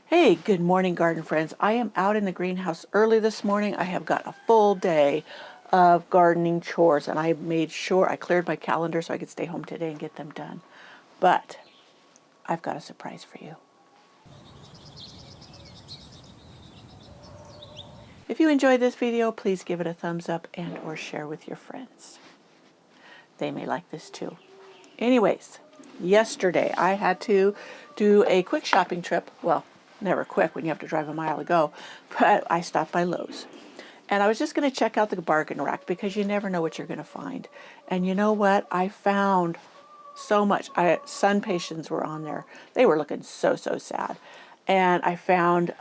Hey, good morning, garden friends. I am out in the greenhouse early this morning. I have got a full day of gardening chores, and I made sure I cleared my calendar so I could stay home today and get them done. But I've got a surprise for you. If you enjoyed this video, please give it a thumbs up and or share with your friends. They may like this too. Anyways, yesterday I had to do a quick shopping trip. Well, never quick when you have to drive a mile to go, but I stopped by Lowe's. And I was just going to check out the bargain rack because you never know what you're going to find. And you know what? I found so much. Sun patients were on there. They were looking so sad. And I found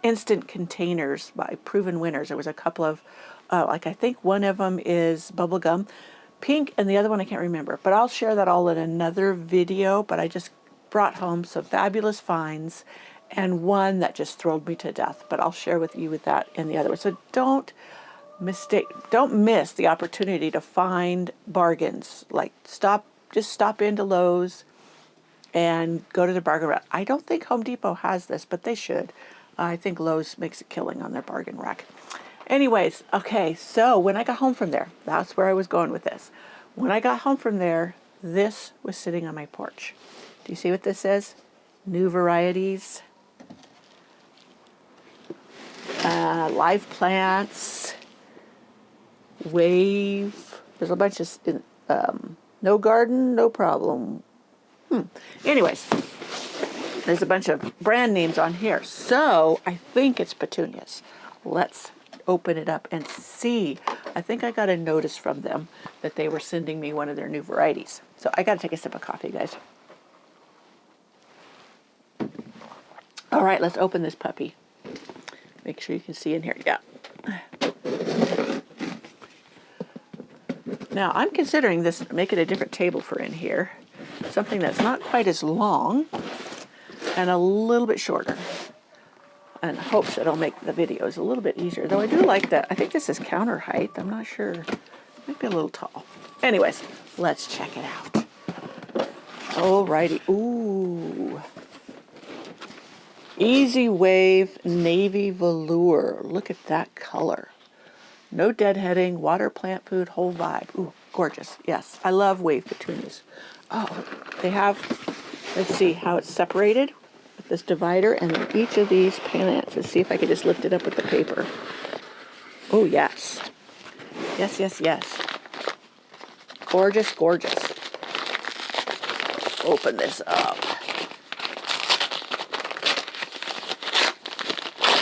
instant containers by proven winners. There was a couple of, I think one of them is bubblegum pink and the other one I can't remember. But I'll share that all in another video. But I just brought home some fabulous finds and one that just thrilled me to death. But I'll share with you with that in the other one. So don't miss the opportunity to find bargains. Like just stop into Lowe's and go to the bargain rack. I don't think Home Depot has this, but they should. I think Lowe's makes a killing on their bargain rack. Anyways, okay, so when I got home from there, that's where I was going with this. When I got home from there, this was sitting on my porch. Do you see what this is? New varieties. Live plants. Wave. There's a bunch of, no garden, no problem. Anyways, there's a bunch of brand names on here. So I think it's petunias. Let's open it up and see. I think I got a notice from them that they were sending me one of their new varieties. So I got to take a sip of coffee, guys. All right, let's open this puppy. Make sure you can see in here. Yeah. Now I'm considering this, make it a different table for in here. Something that's not quite as long and a little bit shorter. And hopes it'll make the videos a little bit easier. Though I do like that. I think this is counter height. I'm not sure. Might be a little tall. Anyways, let's check it out. Alrighty. Ooh. Easy Wave Navy Velour. Look at that color. No deadheading, water, plant food, whole vibe. Ooh, gorgeous. Yes, I love wave petunias. Oh, they have, let's see how it's separated with this divider, and then each of these plants. Let's see if I can just lift it up with the paper. Oh, yes. Yes, yes, yes. Gorgeous, gorgeous. Open this up.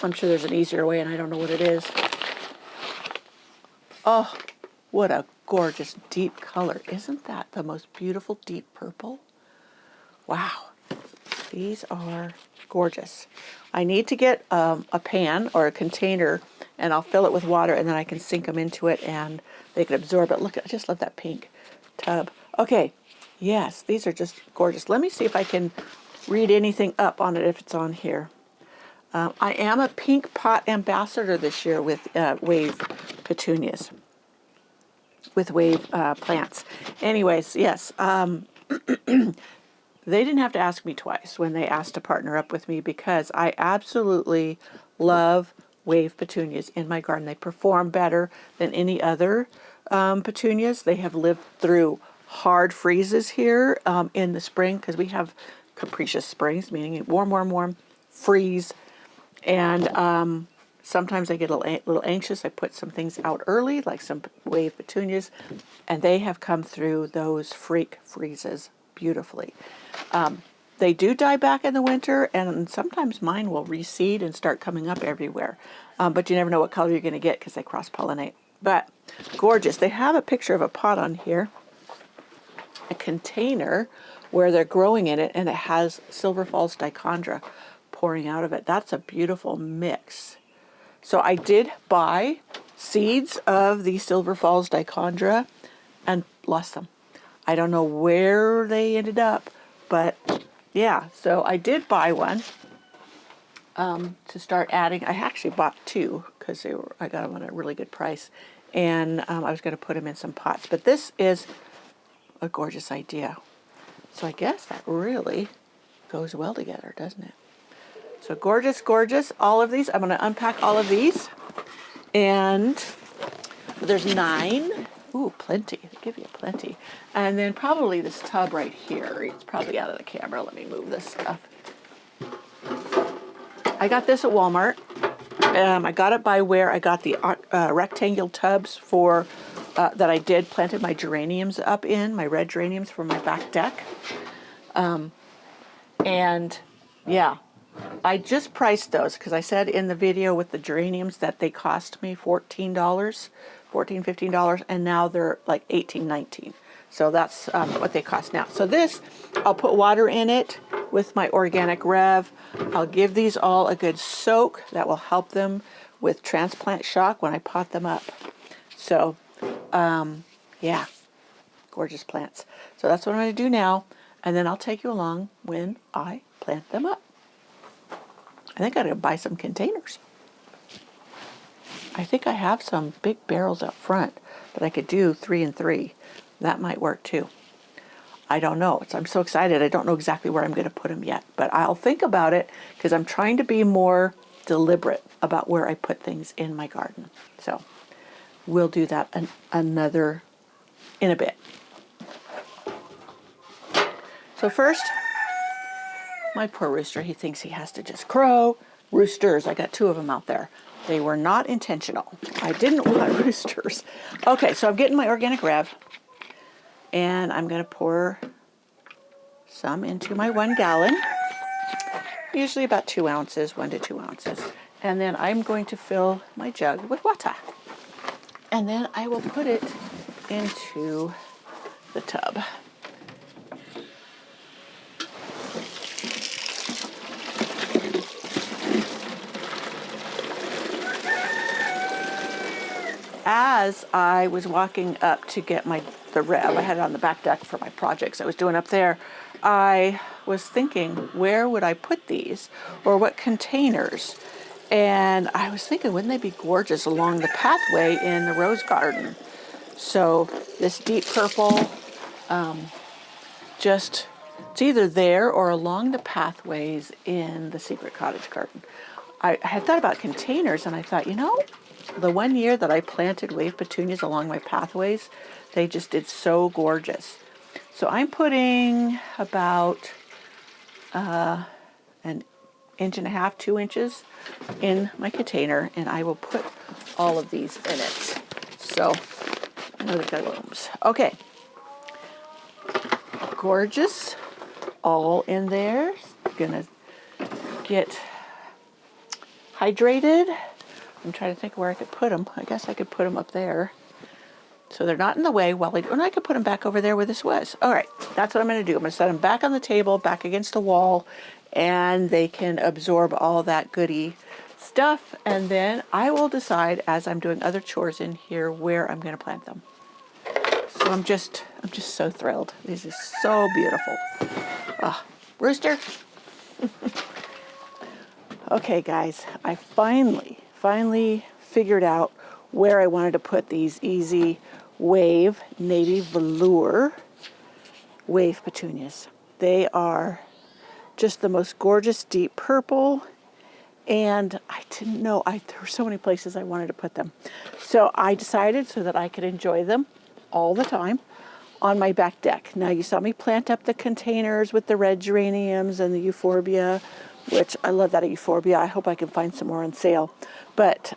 I'm sure there's an easier way, and I don't know what it is. Oh, what a gorgeous deep color. Isn't that the most beautiful deep purple? Wow. These are gorgeous. I need to get a pan or a container, and I'll fill it with water, and then I can sink them into it, and they can absorb it. Look, I just love that pink tub. Okay, yes, these are just gorgeous. Let me see if I can read anything up on it if it's on here. I am a pink pot ambassador this year with wave petunias, with wave plants. Anyways, yes. They didn't have to ask me twice when they asked to partner up with me because I absolutely love wave petunias in my garden. They perform better than any other petunias. They have lived through hard freezes here in the spring because we have capricious springs, meaning warm, freeze. And sometimes I get a little anxious. I put some things out early, like some wave petunias, and they have come through those freak freezes beautifully. They do die back in the winter, and sometimes mine will reseed and start coming up everywhere. But you never know what color you're going to get because they cross-pollinate. But gorgeous. They have a picture of a pot on here, a container where they're growing in it, and it has Silver Falls dichondra pouring out of it. That's a beautiful mix. So I did buy seeds of the Silver Falls dichondra and lost them. I don't know where they ended up, but yeah, so I did buy one to start adding. I actually bought two because I got them at a really good price, and I was going to put them in some pots. But this is a gorgeous idea. So I guess that really goes well together, doesn't it? So gorgeous, gorgeous. All of these. I'm going to unpack all of these. And there's 9. Ooh, plenty. They give you plenty. And then probably this tub right here. It's probably out of the camera. Let me move this stuff. I got this at Walmart. I got it by where I got the rectangular tubs for that I planted my geraniums up in, my red geraniums for my back deck. And yeah, I just priced those because I said in the video with the geraniums that they cost me $14, $15, and now they're like $18, $19. So that's what they cost now. So this, I'll put water in it with my organic Rev. I'll give these all a good soak. That will help them with transplant shock when I pot them up. So, yeah, gorgeous plants. So that's what I'm going to do now. And then I'll take you along when I plant them up. I think I gotta buy some containers. I think I have some big barrels up front that I could do 3 and 3. That might work too. I don't know. I'm so excited. I don't know exactly where I'm going to put them yet, but I'll think about it because I'm trying to be more deliberate about where I put things in my garden. So we'll do that in a bit. So first, my poor rooster, he thinks he has to just crow. Roosters, I got 2 of them out there. They were not intentional. I didn't want roosters. Okay, so I'm getting my organic Rev, and I'm going to pour some into my 1 gallon, usually about 2 ounces, 1 to 2 ounces. And then I'm going to fill my jug with water. And then I will put it into the tub. As I was walking up to get the Rev, I had it on the back deck for my projects I was doing up there, I was thinking, where would I put these, or what containers? And I was thinking, wouldn't they be gorgeous along the pathway in the rose garden? So this deep purple, it's either there or along the pathways in the secret cottage garden. I had thought about containers, and I thought, the 1 year that I planted wave petunias along my pathways, they just did so gorgeous. So I'm putting about an 1.5 inches, 2 inches in my container, and I will put all of these in it. So, another blooms. Okay. Gorgeous. All in there. Gonna get hydrated. I'm trying to think where I could put them. I guess I could put them up there, so they're not in the way. And I could put them back over there where this was. All right, that's what I'm going to do. I'm going to set them back on the table, back against the wall, and they can absorb all that goody stuff. And then I will decide as I'm doing other chores in here where I'm going to plant them. So I'm just so thrilled. This is so beautiful. Rooster. Okay, guys, I finally figured out where I wanted to put these Easy Wave Navy Velour wave petunias. They are just the most gorgeous deep purple, and I didn't know there were so many places I wanted to put them. So I decided, so that I could enjoy them all the time, on my back deck. Now, you saw me plant up the containers with the red geraniums and the euphorbia, which I love that euphorbia. I hope I can find some more on sale. But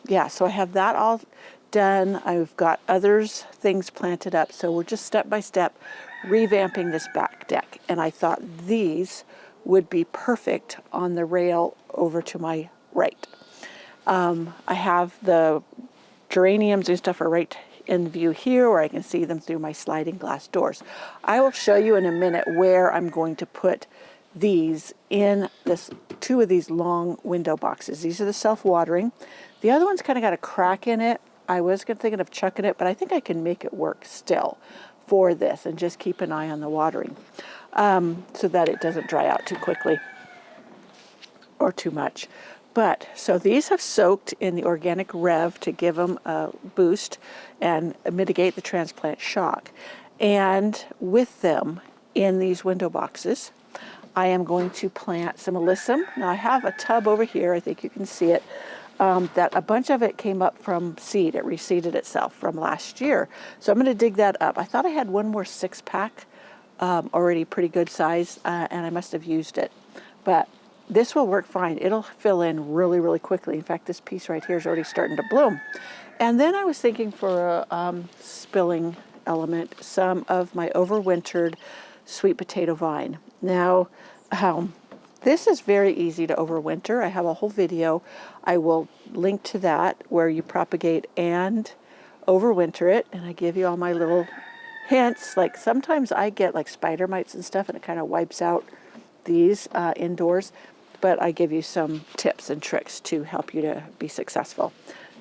yeah, so I have that all done. I've got things planted up. So we're just step by step revamping this back deck. And I thought these would be perfect on the rail over to my right. I have the geraniums and stuff are right in view here, where I can see them through my sliding glass doors. I will show you in a minute where I'm going to put these in 2 of these long window boxes. These are the self-watering. The other one's kind of got a crack in it. I was thinking of chucking it, but I think I can make it work still for this, and just keep an eye on the watering so that it doesn't dry out too quickly or too much. But so these have soaked in the organic Rev to give them a boost and mitigate the transplant shock. And with them in these window boxes, I am going to plant some alyssum. Now I have a tub over here, I think you can see it, that a bunch of it came up from seed. It reseeded itself from last year. So I'm going to dig that up. I thought I had one more 6-pack, already pretty good size, and I must have used it. But this will work fine. It'll fill in really, really quickly. In fact, this piece right here is already starting to bloom. And then I was thinking for a spilling element, some of my overwintered sweet potato vine. Now, this is very easy to overwinter. I have a whole video. I will link to that where you propagate and overwinter it. And I give you all my little hints. Like sometimes I get like spider mites and stuff and it kind of wipes out these indoors. But I give you some tips and tricks to help you to be successful.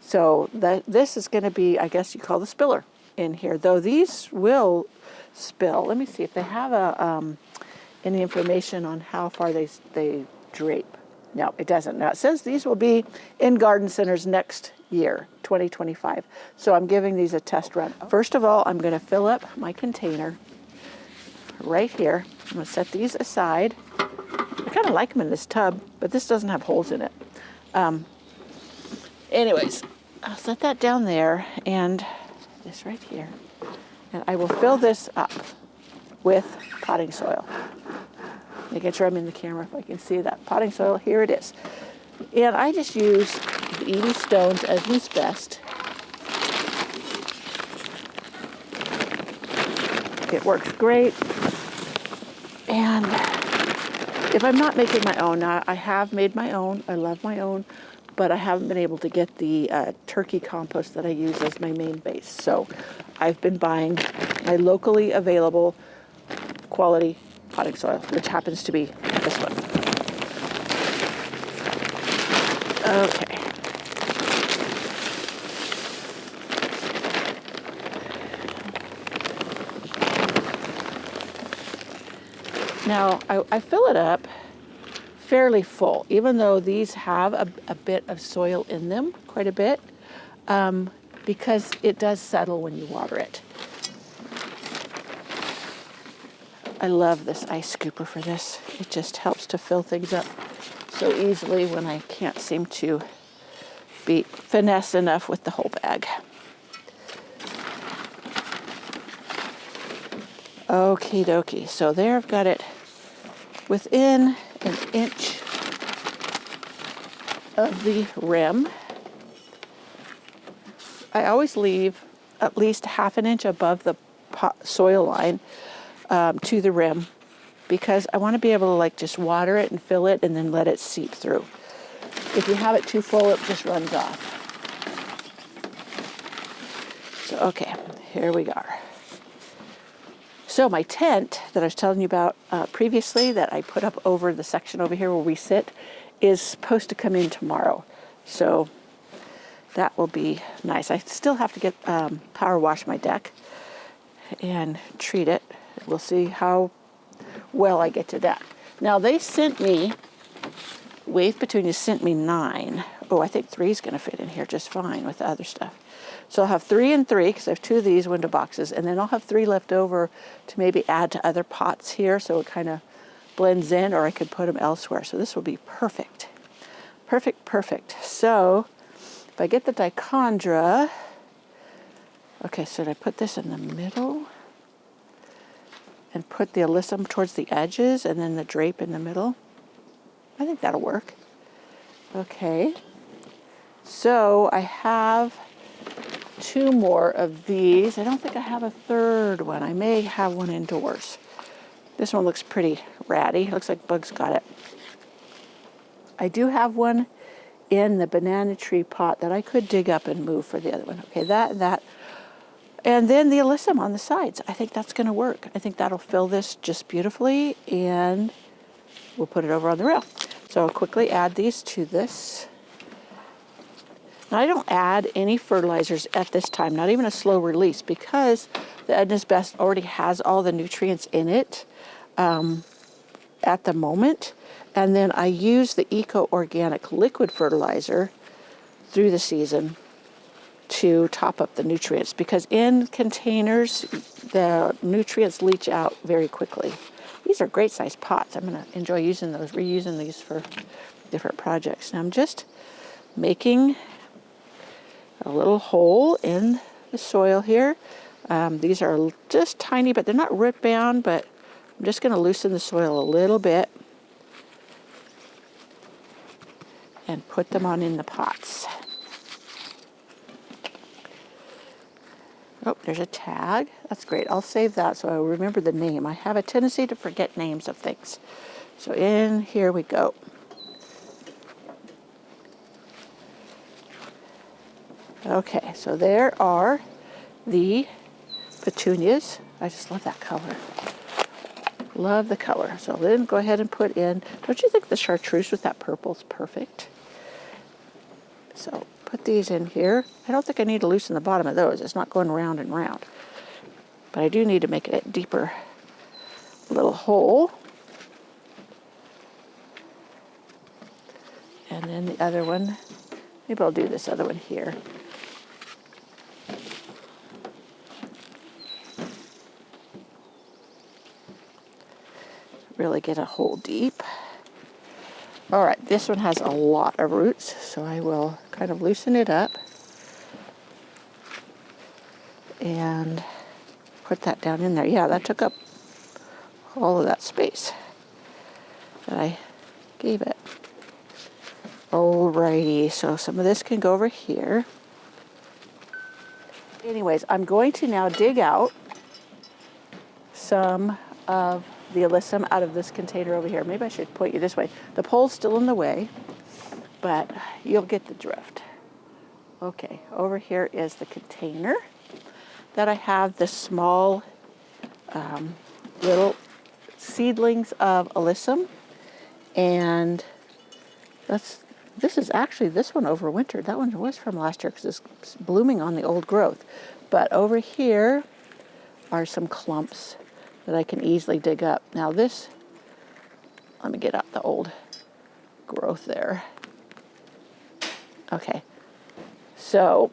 So this is going to be, I guess you call the spiller in here. Though these will spill. Let me see if they have any information on how far they drape. No, it doesn't. Now it says these will be in garden centers next year, 2025. So I'm giving these a test run. First of all, I'm going to fill up my container right here. I'm going to set these aside. I kind of like them in this tub, but this doesn't have holes in it. Anyways, I'll set that down there and this right here. And I will fill this up with potting soil. Making sure I'm in the camera if I can see that. Potting soil, here it is. And I just use the Edie stones as is best. It works great. And if I'm not making my own, now I have made my own, I love my own, but I haven't been able to get the turkey compost that I use as my main base. So I've been buying my locally available quality potting soil, which happens to be this one. Okay. Now, I fill it up fairly full, even though these have a bit of soil in them, quite a bit, because it does settle when you water it. I love this ice scooper for this. It just helps to fill things up so easily when I can't seem to be finesse enough with the whole bag. Okie dokie. So there I've got it within an inch of the rim. I always leave at least half an inch above the soil line to the rim, because I want to be able to like just water it and fill it and then let it seep through. If you have it too full, it just runs off. So, okay, here we are. So my tent that I was telling you about previously that I put up over the section over here where we sit is supposed to come in tomorrow. So that will be nice. I still have to get power wash my deck and treat it. We'll see how well I get to that. Now they sent me, Wave Petunia sent me 9. Oh, I think 3 is going to fit in here just fine with the other stuff. So I'll have 3 and 3 because I have 2 of these window boxes, and then I'll have 3 left over to maybe add to other pots here so it kind of blends in, or I could put them elsewhere. So this will be perfect. Perfect, perfect. So if I get the dichondra, okay, so did I put this in the middle? And put the alyssum towards the edges and then the drape in the middle. I think that'll work. Okay. So I have 2 more of these. I don't think I have a third one. I may have one indoors. This one looks pretty ratty. Looks like bugs got it. I do have one in the banana tree pot that I could dig up and move for the other one. Okay, that. And then the alyssum on the sides. I think that's going to work. I think that'll fill this just beautifully, and we'll put it over on the rail. So I'll quickly add these to this. Now, I don't add any fertilizers at this time, not even a slow release, because the Edna's Best already has all the nutrients in it at the moment. And then I use the eco-organic liquid fertilizer through the season to top up the nutrients, because in containers the nutrients leach out very quickly. these are great sized pots. I'm going to enjoy using those, reusing these for different projects. Now I'm just making a little hole in the soil here. These are just tiny, but they're not root bound, but I'm just going to loosen the soil a little bit and put them on in the pots. Oh, there's a tag. That's great. I'll save that so I remember the name. I have a tendency to forget names of things. So in here we go. Okay, so there are the petunias. I just love that color. Love the color. So then go ahead and put in, don't you think the chartreuse with that purple is perfect? So put these in here. I don't think I need to loosen the bottom of those. It's not going round and round. But I do need to make it a deeper little hole. And then the other one, maybe I'll do this other one here. Really get a hole deep. All right, this one has a lot of roots, so I will kind of loosen it up and put that down in there. Yeah, that took up all of that space that I gave it. Alrighty, so some of this can go over here. Anyways, I'm going to now dig out some of the alyssum out of this container over here. Maybe I should point you this way. The pole's still in the way, but you'll get the drift. Okay, over here is the container that I have the small little seedlings of alyssum, and this is actually, this one overwintered. That one was from last year because it's blooming on the old growth. But over here are some clumps that I can easily dig up. Now this, let me get out the old growth there. Okay, so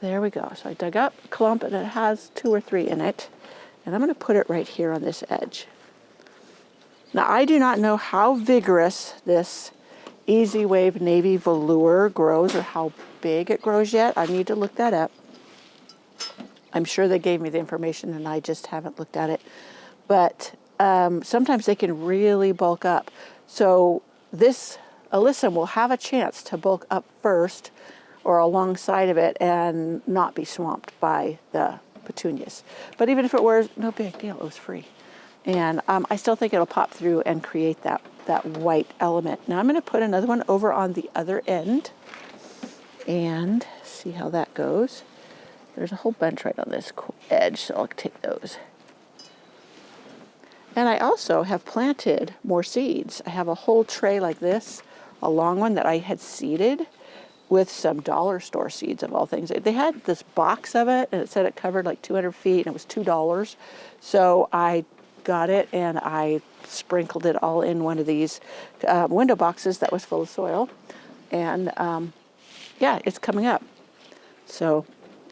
there we go. So I dug up a clump and it has 2 or 3 in it. And I'm going to put it right here on this edge. Now I do not know how vigorous this Easy Wave Navy Velour grows or how big it grows yet. I need to look that up. I'm sure they gave me the information and I just haven't looked at it. But sometimes they can really bulk up. So this alyssum will have a chance to bulk up first or alongside of it and not be swamped by the petunias. But even if it were, no big deal, it was free. And I still think it'll pop through and create that white element. Now I'm going to put another one over on the other end and see how that goes. There's a whole bunch right on this edge, so I'll take those. And I also have planted more seeds. I have a whole tray like this, a long one that I had seeded with some dollar store seeds of all things. They had this box of it, and it said it covered like 200 feet, and it was $2. So I got it, and I sprinkled it all in one of these window boxes that was full of soil. And yeah, it's coming up. So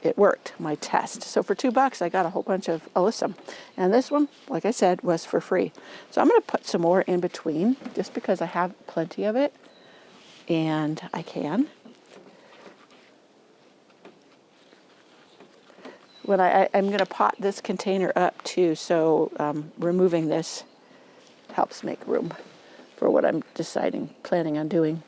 it worked, my test. So for $2, I got a whole bunch of alyssum. And this one, like I said, was for free. So I'm going to put some more in between, just because I have plenty of it, and I can. When I'm going to pot this container up too, so removing this helps make room for what I'm planning on doing.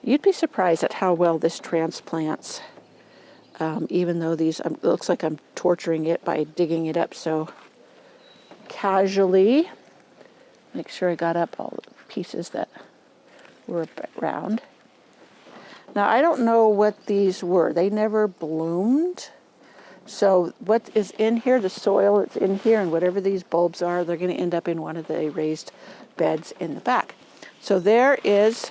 You'd be surprised at how well this transplants, even though these, it looks like I'm torturing it by digging it up so casually. Make sure I got up all the pieces that were around. Now, I don't know what these were. They never bloomed. So what is in here, the soil that's in here, and whatever these bulbs are, they're going to end up in one of the raised beds in the back. So there is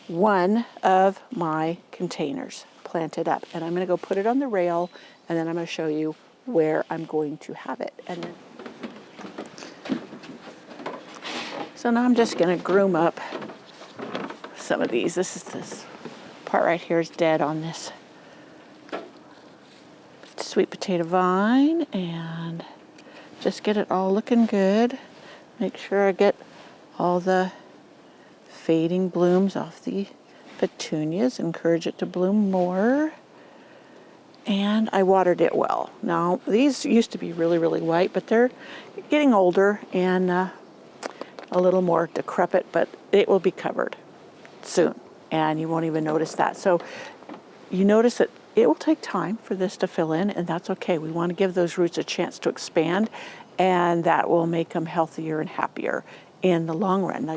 one of my containers planted up. And I'm going to go put it on the rail, and then I'm going to show you where I'm going to have it. And then, so now I'm just going to groom up some of these. This part right here is dead on this sweet potato vine and just get it all looking good. Make sure I get all the fading blooms off the petunias. Encourage it to bloom more. And I watered it well. Now, these used to be really, really white, but they're getting older and a little more decrepit, but it will be covered soon, and you won't even notice that. So you notice that it will take time for this to fill in, and that's okay. We want to give those roots a chance to expand, and that will make them healthier and happier in the long run. Now,